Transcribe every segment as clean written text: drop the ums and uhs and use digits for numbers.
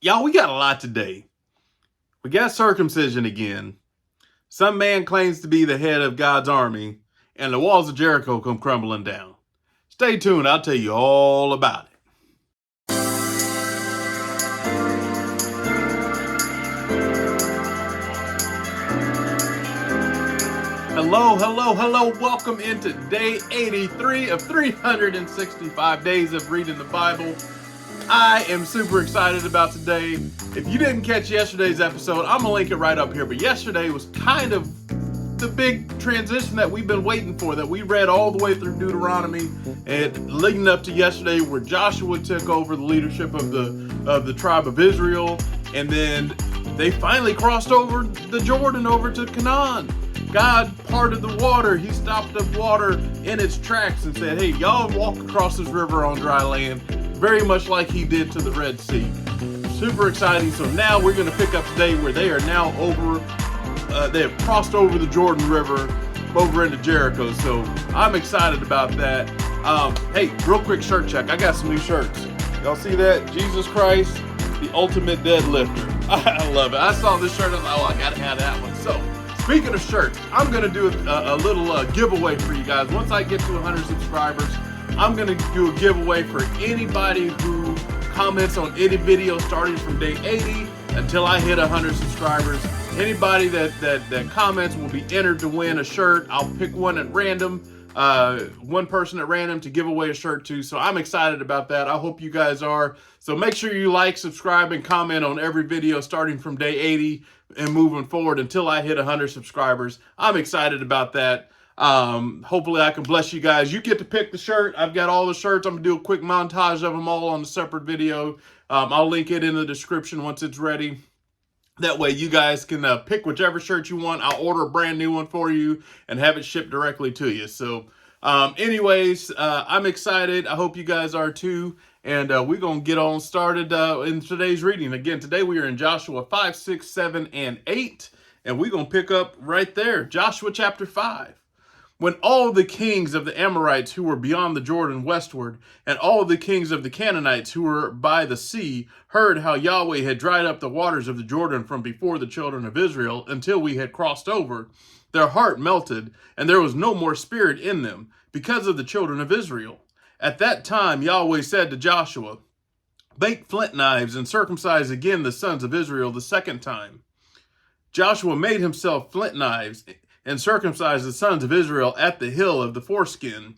Y'all, we got a lot today. We got circumcision again. Some man claims to be the head of God's army, and the walls of Jericho come crumbling down. Stay tuned, I'll tell you all about it. Hello, hello, hello. Welcome into day 83 of 365 days of reading the Bible. I am super excited about today. If you didn't catch yesterday's episode, I'm gonna link it right up here. But yesterday was kind of the big transition that we've been waiting for, that we read all the way through Deuteronomy, and leading up to yesterday, where Joshua took over the leadership of the tribe of Israel, and then they finally crossed over the Jordan over to Canaan. God parted the water. He stopped the water in its tracks and said, "Hey, y'all walk across this river on dry land," very much like he did to the Red Sea. Super exciting. So now we're going to pick up today where they are now over, they have crossed over the Jordan River over into Jericho. So I'm excited about that. Hey, real quick shirt check. I got some new shirts. Y'all see that? Jesus Christ, the ultimate deadlifter. I love it. I saw this shirt. I was like, oh, I got to have that one. So speaking of shirts, I'm going to do a little giveaway for you guys. Once I get to 100 subscribers, I'm going to do a giveaway for anybody who comments on any video starting from day 80 until I hit 100 subscribers. Anybody that comments will be entered to win a shirt. I'll pick one at random, one person at random to give away a shirt to. So I'm excited about that. I hope you guys are. So make sure you like, subscribe, and comment on every video starting from day 80 and moving forward until I hit 100 subscribers. I'm excited about that. Hopefully I can bless you guys. You get to pick the shirt. I've got all the shirts. I'm gonna do a quick montage of them all on a separate video. I'll link it in the description once it's ready. That way you guys can pick whichever shirt you want. I'll order a brand new one for you and have it shipped directly to you. So anyways, I'm excited. I hope you guys are too. And we're going to get on started in today's reading. Again, today we are in Joshua 5, 6, 7, and 8. And we're going to pick up right there. Joshua chapter 5. When all the kings of the Amorites who were beyond the Jordan westward, and all the kings of the Canaanites who were by the sea, heard how Yahweh had dried up the waters of the Jordan from before the children of Israel until we had crossed over, their heart melted, and there was no more spirit in them, because of the children of Israel. At that time Yahweh said to Joshua, "Make flint knives and circumcise again the sons of Israel the second time." Joshua made himself flint knives and circumcised the sons of Israel at the hill of the foreskin.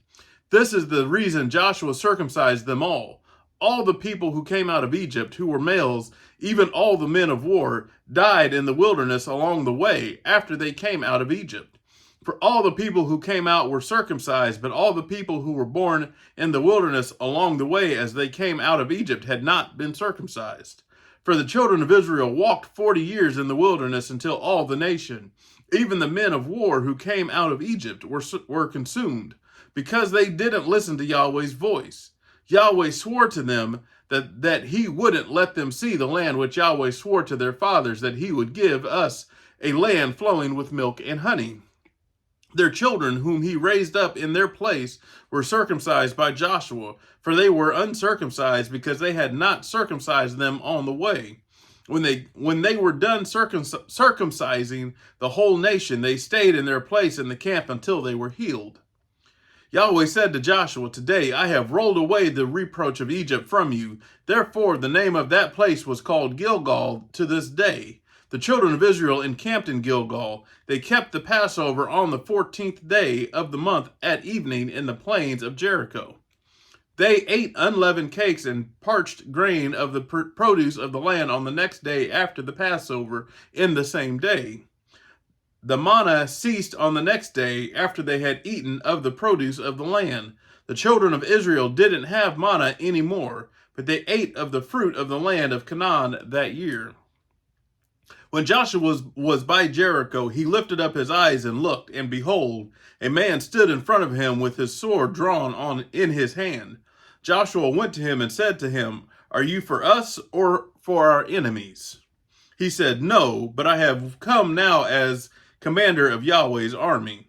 This is the reason Joshua circumcised them all. All the people who came out of Egypt, who were males, even all the men of war, died in the wilderness along the way after they came out of Egypt. For all the people who came out were circumcised, but all the people who were born in the wilderness along the way as they came out of Egypt had not been circumcised. For the children of Israel walked 40 years in the wilderness until all the nation, even the men of war who came out of Egypt, were consumed, because they didn't listen to Yahweh's voice. Yahweh swore to them that he wouldn't let them see the land which Yahweh swore to their fathers that he would give us, a land flowing with milk and honey. Their children, whom he raised up in their place, were circumcised by Joshua, for they were uncircumcised because they had not circumcised them on the way. When they were done circumcising the whole nation, they stayed in their place in the camp until they were healed. Yahweh said to Joshua, "Today I have rolled away the reproach of Egypt from you." Therefore the name of that place was called Gilgal to this day. The children of Israel encamped in Gilgal. They kept the Passover on the 14th day of the month at evening in the plains of Jericho. They ate unleavened cakes and parched grain of the produce of the land on the next day after the Passover in the same day. The manna ceased on the next day after they had eaten of the produce of the land. The children of Israel didn't have manna anymore, but they ate of the fruit of the land of Canaan that year. When Joshua was by Jericho, he lifted up his eyes and looked, and behold, a man stood in front of him with his sword drawn in his hand. Joshua went to him and said to him, "Are you for us or for our enemies?" He said, "No, but I have come now as commander of Yahweh's army."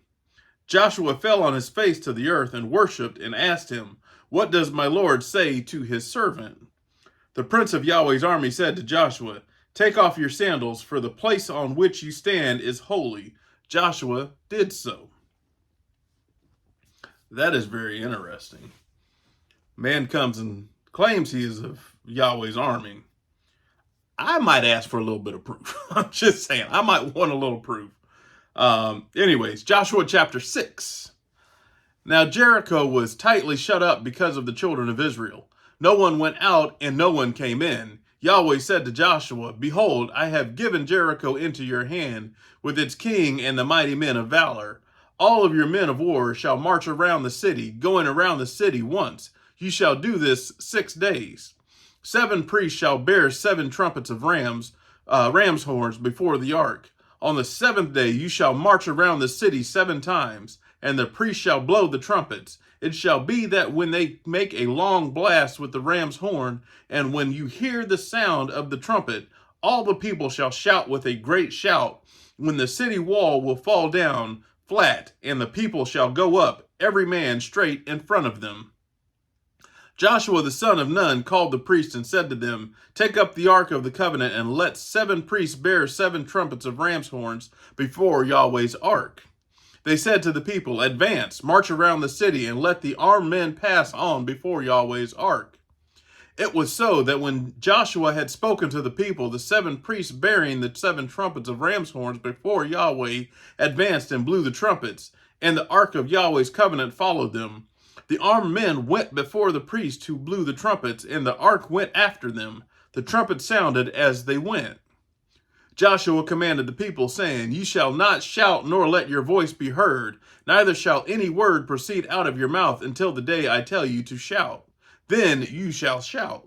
Joshua fell on his face to the earth and worshipped and asked him, "What does my Lord say to his servant?" The prince of Yahweh's army said to Joshua, "Take off your sandals, for the place on which you stand is holy." Joshua did so. That is very interesting. Man comes and claims he is of Yahweh's army. I might ask for a little bit of proof. I'm just saying, I might want a little proof. Anyways, Joshua chapter 6. Now Jericho was tightly shut up because of the children of Israel. No one went out and no one came in. Yahweh said to Joshua, "Behold, I have given Jericho into your hand, with its king and the mighty men of valor. All of your men of war shall march around the city, going around the city once. You shall do this 6 days. 7 priests shall bear 7 trumpets of ram's horns before the ark. On the 7th day you shall march around the city 7 times, and the priests shall blow the trumpets. It shall be that when they make a long blast with the ram's horn, and when you hear the sound of the trumpet, all the people shall shout with a great shout. When the city wall will fall down flat, and the people shall go up, every man straight in front of them." Joshua the son of Nun called the priests and said to them, "Take up the ark of the covenant, and let 7 priests bear 7 trumpets of ram's horns before Yahweh's ark." They said to the people, "Advance, march around the city, and let the armed men pass on before Yahweh's ark." It was so that when Joshua had spoken to the people, the 7 priests bearing the 7 trumpets of ram's horns before Yahweh advanced and blew the trumpets, and the ark of Yahweh's covenant followed them. The armed men went before the priests who blew the trumpets, and the ark went after them. The trumpets sounded as they went. Joshua commanded the people, saying, "You shall not shout nor let your voice be heard, neither shall any word proceed out of your mouth until the day I tell you to shout. Then you shall shout."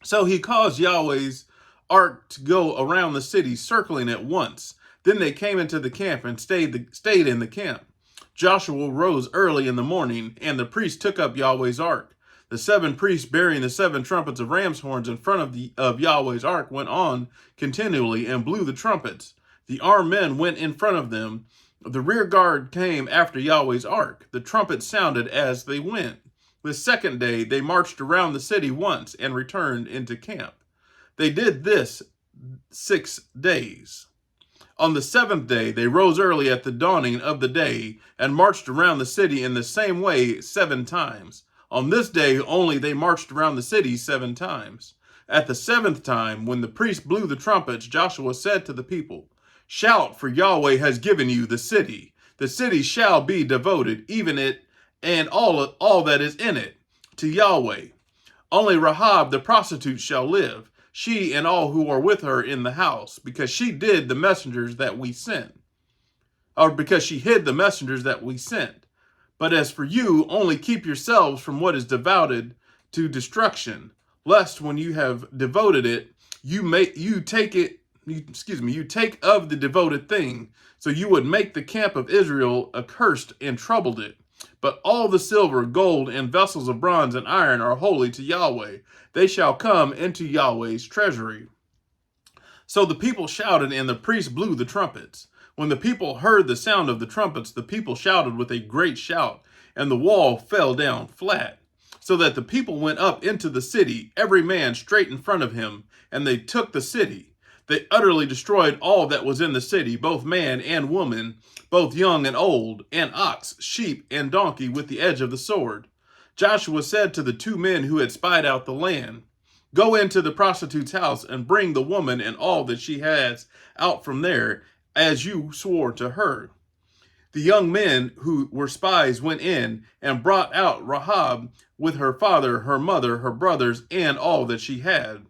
So he caused Yahweh's ark to go around the city, circling it once. Then they came into the camp and stayed in the camp. Joshua rose early in the morning, and the priests took up Yahweh's ark. The 7 priests bearing the 7 trumpets of ram's horns in front of Yahweh's ark went on continually and blew the trumpets. The armed men went in front of them. The rear guard came after Yahweh's ark. The trumpets sounded as they went. The 2nd day they marched around the city once and returned into camp. They did this 6 days. On the 7th day they rose early at the dawning of the day and marched around the city in the same way 7 times. On this day only they marched around the city 7 times. At the 7th time, when the priest blew the trumpets, Joshua said to the people, "Shout, for Yahweh has given you the city. The city shall be devoted, even it and all that is in it, to Yahweh. Only Rahab the prostitute shall live, she and all who are with her in the house, because she hid the messengers that we sent. But as for you, only keep yourselves from what is devoted to destruction, lest when you have devoted it, you take of the devoted thing, so you would make the camp of Israel accursed and troubled it. But all the silver, gold, and vessels of bronze and iron are holy to Yahweh. They shall come into Yahweh's treasury." So the people shouted, and the priests blew the trumpets. When the people heard the sound of the trumpets, the people shouted with a great shout, and the wall fell down flat, so that the people went up into the city, every man straight in front of him, and they took the city. They utterly destroyed all that was in the city, both man and woman, both young and old, and ox, sheep, and donkey with the edge of the sword. Joshua said to the 2 men who had spied out the land, "Go into the prostitute's house and bring the woman and all that she has out from there, as you swore to her." The young men who were spies went in and brought out Rahab with her father, her mother, her brothers, and all that she had.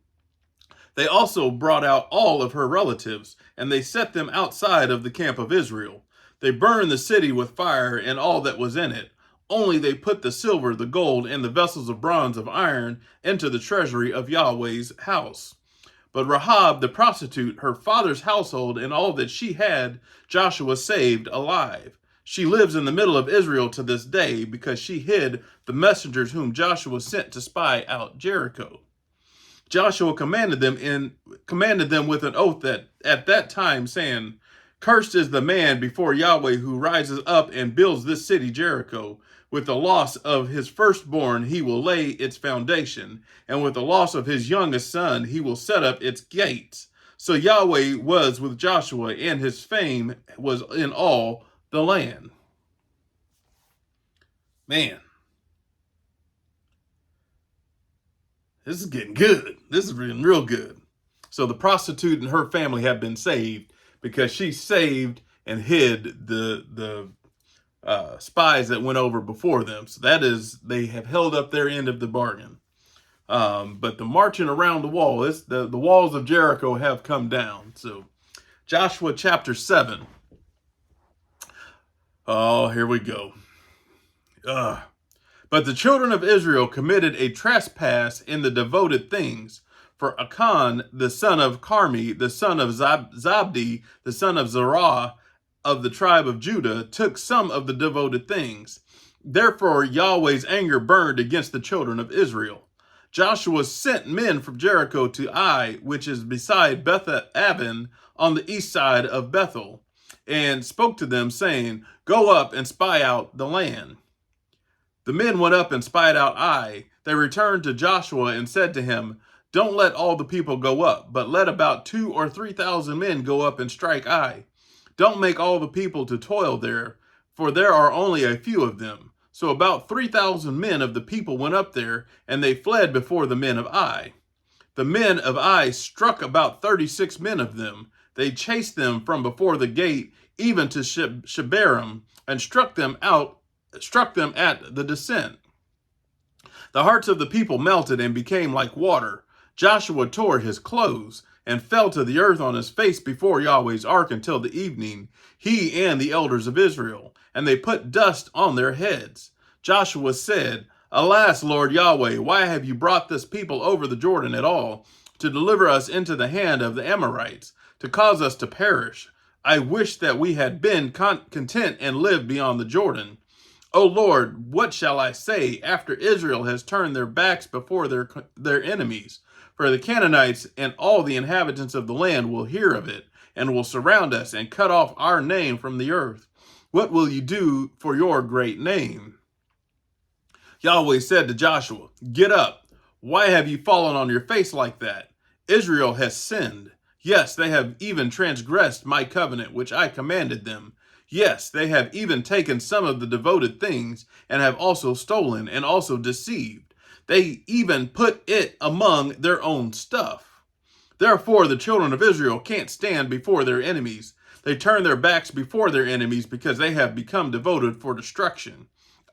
They also brought out all of her relatives, and they set them outside of the camp of Israel. They burned the city with fire and all that was in it. Only they put the silver, the gold, and the vessels of bronze of iron into the treasury of Yahweh's house. But Rahab the prostitute, her father's household, and all that she had, Joshua saved alive. She lives in the middle of Israel to this day, because she hid the messengers whom Joshua sent to spy out Jericho. Joshua commanded them with an oath at that time, saying, "Cursed is the man before Yahweh who rises up and builds this city Jericho. With the loss of his firstborn, he will lay its foundation, and with the loss of his youngest son, he will set up its gates. So Yahweh was with Joshua, and his fame was in all the land. Man, this is getting good. This is getting real good. So the prostitute and her family have been saved because she saved and hid the spies that went over before them. So that is, they have held up their end of the bargain. But the marching around the wall, the walls of Jericho have come down. So Joshua chapter 7. Oh, here we go. But the children of Israel committed a trespass in the devoted things. For Achan, the son of Carmi, the son of Zabdi, the son of Zerah, of the tribe of Judah, took some of the devoted things. Therefore Yahweh's anger burned against the children of Israel. Joshua sent men from Jericho to Ai, which is beside Beth-aven, on the east side of Bethel, and spoke to them, saying, Go up and spy out the land. The men went up and spied out Ai. They returned to Joshua and said to him, Don't let all the people go up, but let about 2,000 or 3,000 men go up and strike Ai. Don't make all the people to toil there, for there are only a few of them. So about 3,000 men of the people went up there, and they fled before the men of Ai. The men of Ai struck about 36 men of them. They chased them from before the gate, even to Shebarim, and struck them at the descent. The hearts of the people melted and became like water. Joshua tore his clothes and fell to the earth on his face before Yahweh's ark until the evening, he and the elders of Israel, and they put dust on their heads. Joshua said, Alas, Lord Yahweh, why have you brought this people over the Jordan at all, to deliver us into the hand of the Amorites, to cause us to perish? I wish that we had been content and lived beyond the Jordan. O Lord, what shall I say after Israel has turned their backs before their enemies? For the Canaanites and all the inhabitants of the land will hear of it, and will surround us and cut off our name from the earth. What will you do for your great name? Yahweh said to Joshua, Get up. Why have you fallen on your face like that? Israel has sinned. Yes, they have even transgressed my covenant, which I commanded them. Yes, they have even taken some of the devoted things, and have also stolen and also deceived. They even put it among their own stuff. Therefore, the children of Israel can't stand before their enemies. They turn their backs before their enemies because they have become devoted for destruction.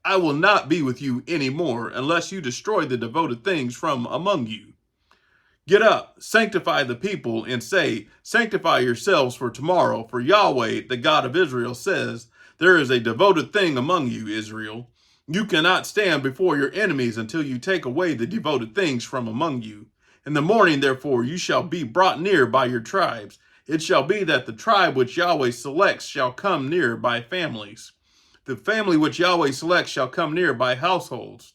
I will not be with you anymore unless you destroy the devoted things from among you. Get up, sanctify the people, and say, Sanctify yourselves for tomorrow, for Yahweh, the God of Israel, says, There is a devoted thing among you, Israel. You cannot stand before your enemies until you take away the devoted things from among you. In the morning, therefore, you shall be brought near by your tribes. It shall be that the tribe which Yahweh selects shall come near by families. The family which Yahweh selects shall come near by households.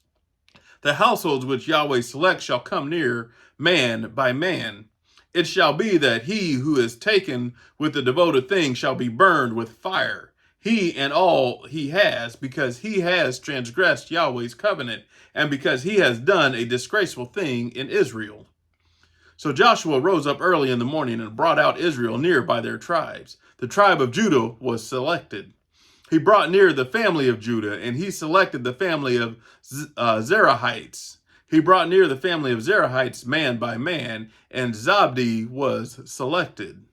The households which Yahweh selects shall come near man by man. It shall be that he who is taken with the devoted thing shall be burned with fire, he and all he has, because he has transgressed Yahweh's covenant, and because he has done a disgraceful thing in Israel. So Joshua rose up early in the morning and brought out Israel near by their tribes. The tribe of Judah was selected. He brought near the family of Judah, and he selected the family of Zerahites. He brought near the family of Zerahites man by man, and Zabdi was selected.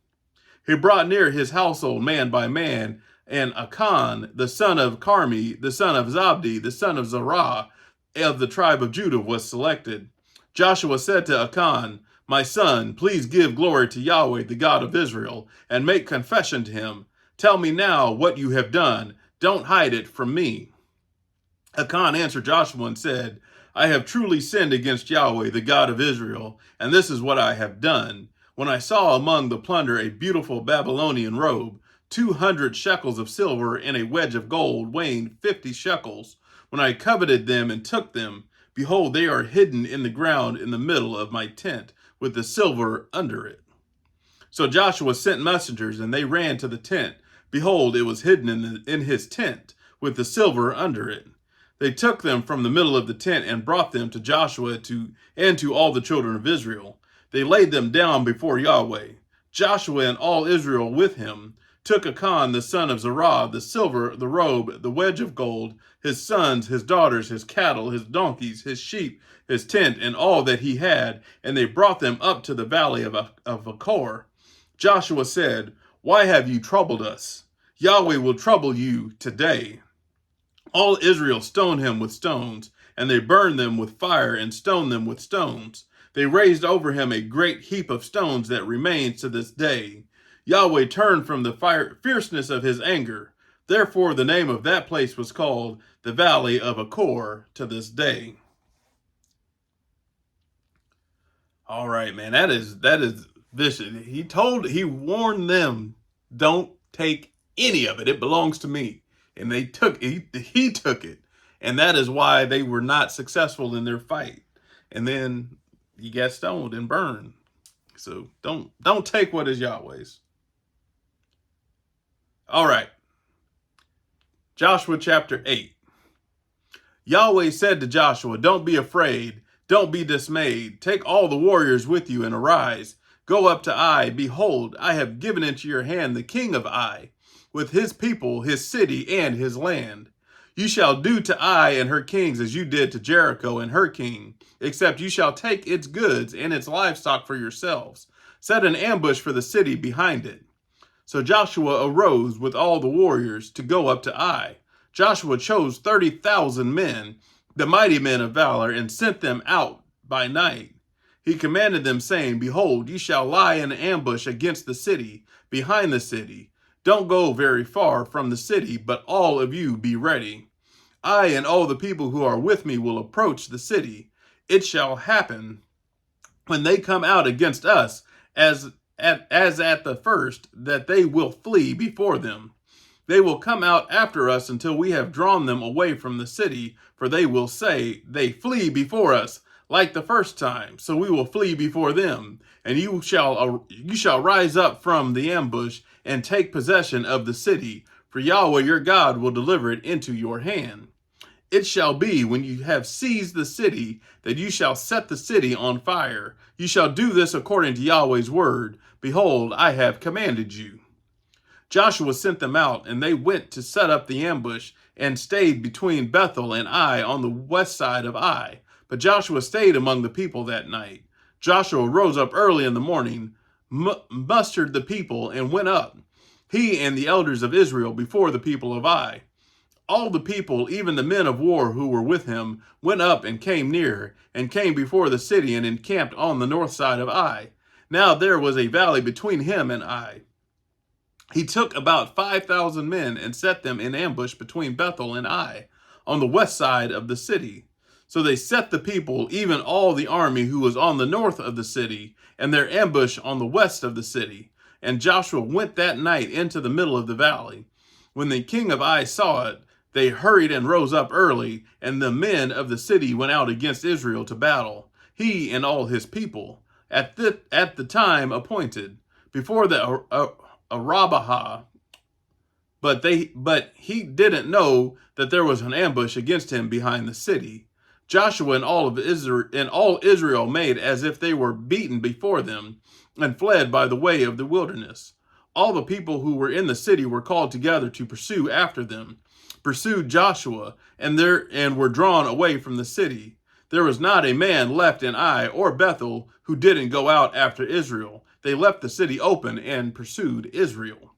He brought near his household man by man, and Achan, the son of Carmi, the son of Zabdi, the son of Zerah, of the tribe of Judah, was selected. Joshua said to Achan, My son, please give glory to Yahweh, the God of Israel, and make confession to him. Tell me now what you have done. Don't hide it from me. Achan answered Joshua and said, I have truly sinned against Yahweh, the God of Israel, and this is what I have done. When I saw among the plunder a beautiful Babylonian robe, 200 shekels of silver, and a wedge of gold weighing 50 shekels, when I coveted them and took them, behold, they are hidden in the ground in the middle of my tent, with the silver under it. So Joshua sent messengers, and they ran to the tent. Behold, it was hidden in his tent, with the silver under it. They took them from the middle of the tent and brought them to Joshua and to all the children of Israel. They laid them down before Yahweh. Joshua and all Israel with him took Achan the son of Zerah, the silver, the robe, the wedge of gold, his sons, his daughters, his cattle, his donkeys, his sheep, his tent, and all that he had, and they brought them up to the valley of Achor. Joshua said, "Why have you troubled us? Yahweh will trouble you today." All Israel stoned him with stones, and they burned them with fire and stoned them with stones. They raised over him a great heap of stones that remains to this day. Yahweh turned from the fierceness of his anger. Therefore the name of that place was called the Valley of Achor to this day. All right, man, that is vicious. He warned them, don't take any of it. It belongs to me. And he took it. And that is why they were not successful in their fight. And then he got stoned and burned. So don't take what is Yahweh's. All right. Joshua chapter 8. Yahweh said to Joshua, "Don't be afraid. Don't be dismayed. Take all the warriors with you and arise. Go up to Ai. Behold, I have given into your hand the king of Ai, with his people, his city, and his land. You shall do to Ai and her kings as you did to Jericho and her king, except you shall take its goods and its livestock for yourselves. Set an ambush for the city behind it." So Joshua arose with all the warriors to go up to Ai. Joshua chose 30,000 men, the mighty men of valor, and sent them out by night. He commanded them, saying, "Behold, ye shall lie in ambush against the city, behind the city. Don't go very far from the city, but all of you be ready. I and all the people who are with me will approach the city. It shall happen when they come out against us, as at the first, that they will flee before them. They will come out after us until we have drawn them away from the city, for they will say, 'They flee before us like the first time, so we will flee before them.' And you shall rise up from the ambush and take possession of the city, for Yahweh your God will deliver it into your hand. It shall be when you have seized the city that you shall set the city on fire. You shall do this according to Yahweh's word. Behold, I have commanded you." Joshua sent them out, and they went to set up the ambush and stayed between Bethel and Ai on the west side of Ai. But Joshua stayed among the people that night. Joshua rose up early in the morning, mustered the people, and went up, he and the elders of Israel, before the people of Ai. All the people, even the men of war who were with him, went up and came near, and came before the city and encamped on the north side of Ai. Now there was a valley between him and Ai. He took about 5,000 men and set them in ambush between Bethel and Ai, on the west side of the city. So they set the people, even all the army who was on the north of the city, and their ambush on the west of the city. And Joshua went that night into the middle of the valley. When the king of Ai saw it, they hurried and rose up early, and the men of the city went out against Israel to battle, he and all his people, at the time appointed, before the Arabah. But he didn't know that there was an ambush against him behind the city. Joshua and all Israel made as if they were beaten before them, and fled by the way of the wilderness. All the people who were in the city were called together to pursue after them, pursued Joshua, and were drawn away from the city. There was not a man left in Ai or Bethel who didn't go out after Israel. They left the city open and pursued Israel.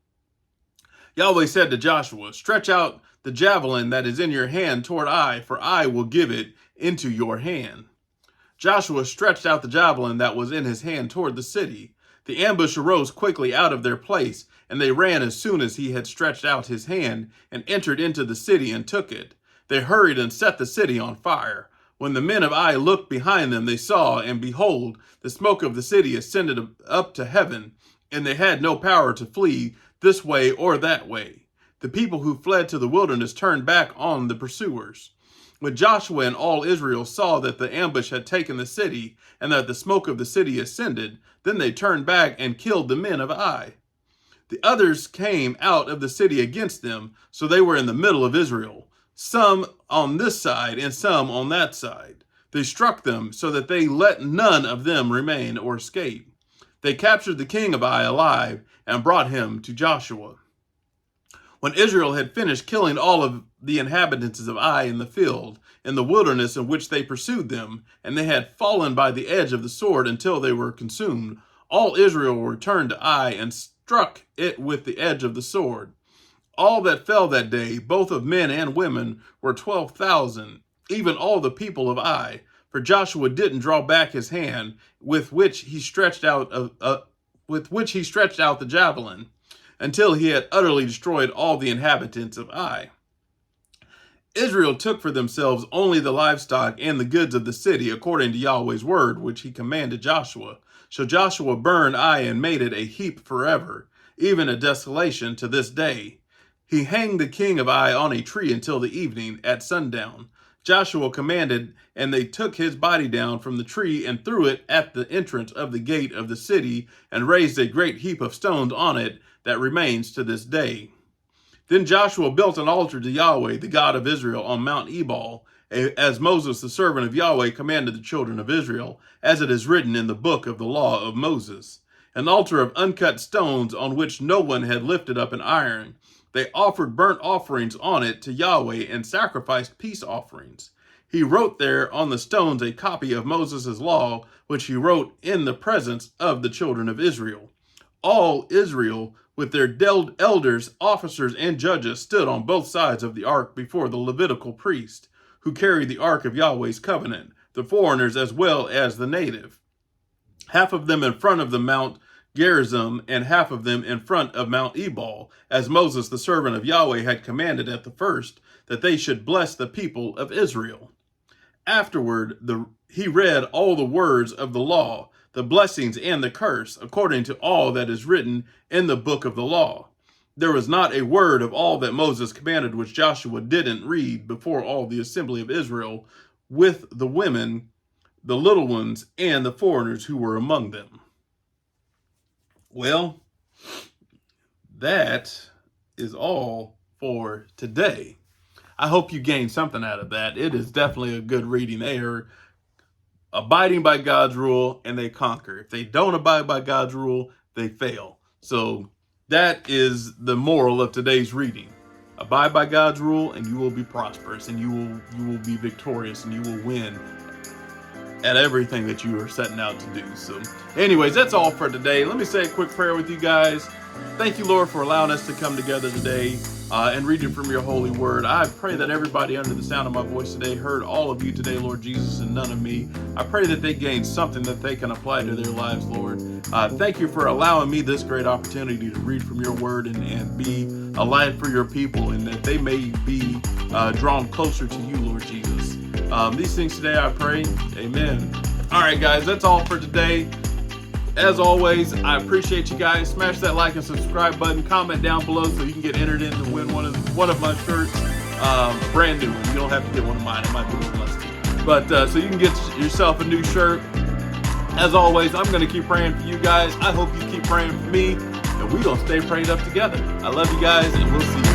Yahweh said to Joshua, "Stretch out the javelin that is in your hand toward Ai, for I will give it into your hand." Joshua stretched out the javelin that was in his hand toward the city. The ambush arose quickly out of their place, and they ran as soon as he had stretched out his hand, and entered into the city and took it. They hurried and set the city on fire. When the men of Ai looked behind them, they saw, and behold, the smoke of the city ascended up to heaven, and they had no power to flee this way or that way. The people who fled to the wilderness turned back on the pursuers. When Joshua and all Israel saw that the ambush had taken the city, and that the smoke of the city ascended, then they turned back and killed the men of Ai. The others came out of the city against them, so they were in the middle of Israel. some on this side and some on that side. They struck them so that they let none of them remain or escape. They captured the king of Ai alive and brought him to Joshua. When Israel had finished killing all of the inhabitants of Ai in the field, in the wilderness in which they pursued them, and they had fallen by the edge of the sword until they were consumed, all Israel returned to Ai and struck it with the edge of the sword. All that fell that day, both of men and women, were 12,000, even all the people of Ai. For Joshua didn't draw back his hand with which he stretched out the javelin, until he had utterly destroyed all the inhabitants of Ai. Israel took for themselves only the livestock and the goods of the city, according to Yahweh's word, which he commanded Joshua. So Joshua burned Ai and made it a heap forever, even a desolation to this day. He hanged the king of Ai on a tree until the evening at sundown. Joshua commanded, and they took his body down from the tree and threw it at the entrance of the gate of the city, and raised a great heap of stones on it that remains to this day. Then Joshua built an altar to Yahweh, the God of Israel, on Mount Ebal, as Moses, the servant of Yahweh, commanded the children of Israel, as it is written in the book of the law of Moses. An altar of uncut stones on which no one had lifted up an iron. They offered burnt offerings on it to Yahweh and sacrificed peace offerings. He wrote there on the stones a copy of Moses' law, which he wrote in the presence of the children of Israel. All Israel, with their elders, officers, and judges, stood on both sides of the ark before the Levitical priest, who carried the ark of Yahweh's covenant, the foreigners as well as the native. Half of them in front of the Mount Gerizim, and half of them in front of Mount Ebal, as Moses, the servant of Yahweh, had commanded at the first, that they should bless the people of Israel. Afterward, he read all the words of the law, the blessings and the curse, according to all that is written in the book of the law. There was not a word of all that Moses commanded which Joshua didn't read before all the assembly of Israel, with the women, the little ones, and the foreigners who were among them. Well, that is all for today. I hope you gained something out of that. It is definitely a good reading. They are abiding by God's rule and they conquer. If they don't abide by God's rule, they fail. So that is the moral of today's reading. Abide by God's rule and you will be prosperous, and you will be victorious, and you will win at everything that you are setting out to do. So anyways, that's all for today. Let me say a quick prayer with you guys. Thank you, Lord, for allowing us to come together today and reading from your holy word. I pray that everybody under the sound of my voice today heard all of you today, Lord Jesus, and none of me. I pray that they gain something that they can apply to their lives, Lord. Thank you for allowing me this great opportunity to read from your word and be a light for your people, and that they may be drawn closer to you, Lord Jesus. These things today I pray. Amen. All right, guys, that's all for today. As always, I appreciate you guys. Smash that like and subscribe button. Comment down below so you can get entered in to win one of my shirts. Brand new one. You don't have to get one of mine. It might be one less too. But so you can get yourself a new shirt. As always, I'm going to keep praying for you guys. I hope you keep praying for me. And we're going to stay prayed up together. I love you guys, and we'll see you.